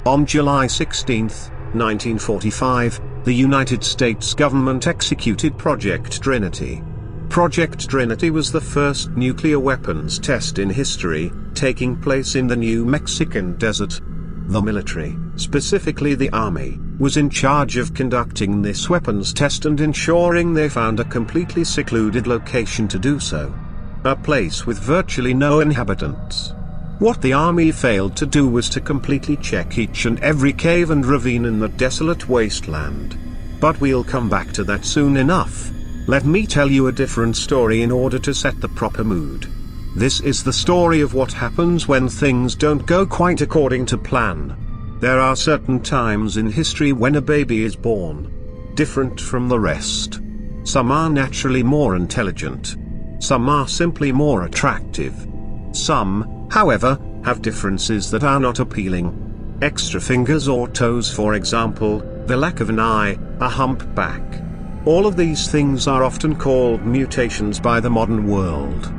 On July 16, 1945, the United States government executed Project Trinity. Project Trinity was the first nuclear weapons test in history, taking place in the New Mexican desert. The military, specifically the Army, was in charge of conducting this weapons test and ensuring they found a completely secluded location to do so. A place with virtually no inhabitants. What the Army failed to do was to completely check each and every cave and ravine in the desolate wasteland. But we'll come back to that soon enough. Let me tell you a different story in order to set the proper mood. This is the story of what happens when things don't go quite according to plan. There are certain times in history when a baby is born, different from the rest. Some are naturally more intelligent. Some are simply more attractive. Some, however, have differences that are not appealing. Extra fingers or toes, for example, the lack of an eye, a humpback. All of these things are often called mutations by the modern world.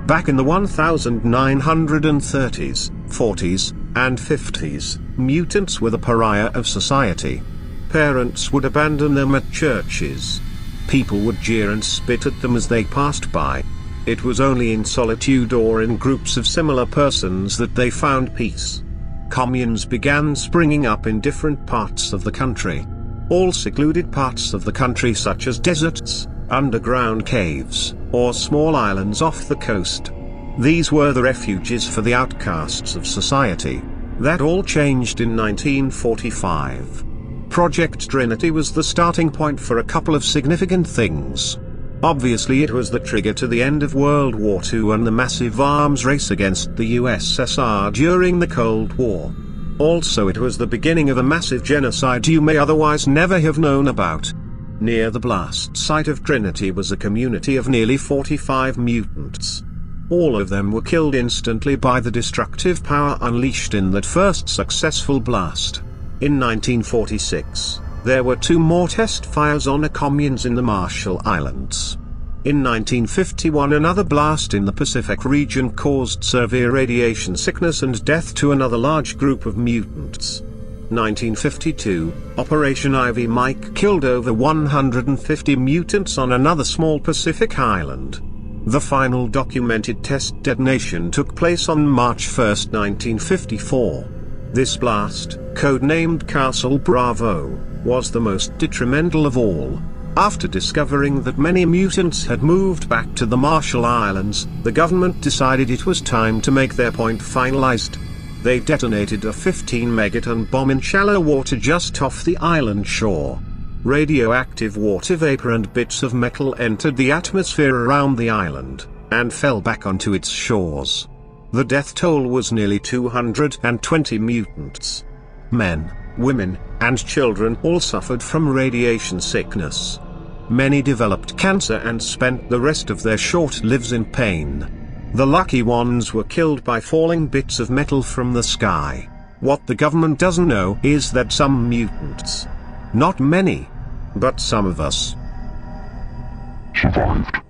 Back in the 1930s, 40s, and 50s, mutants were the pariah of society. Parents would abandon them at churches. People would jeer and spit at them as they passed by. It was only in solitude or in groups of similar persons that they found peace. Communes began springing up in different parts of the country. All secluded parts of the country, such as deserts, underground caves, or small islands off the coast. These were the refuges for the outcasts of society. That all changed in 1945. Project Trinity was the starting point for a couple of significant things. Obviously, it was the trigger to the end of World War II and the massive arms race against the USSR during the Cold War. Also, it was the beginning of a massive genocide you may otherwise never have known about. Near the blast site of Trinity was a community of nearly 45 mutants. All of them were killed instantly by the destructive power unleashed in that first successful blast. In 1946, there were 2 more test fires on communes in the Marshall Islands. In 1951, another blast in the Pacific region caused severe radiation sickness and death to another large group of mutants. 1952, Operation Ivy Mike killed over 150 mutants on another small Pacific island. The final documented test detonation took place on March 1, 1954. This blast, codenamed Castle Bravo, was the most detrimental of all. After discovering that many mutants had moved back to the Marshall Islands, the government decided it was time to make their point finalized. They detonated a 15-megaton bomb in shallow water just off the island shore. Radioactive water vapor and bits of metal entered the atmosphere around the island, and fell back onto its shores. The death toll was nearly 220 mutants. Men, women, and children all suffered from radiation sickness. Many developed cancer and spent the rest of their short lives in pain. The lucky ones were killed by falling bits of metal from the sky. What the government doesn't know is that some mutants, not many, but some of us, survived.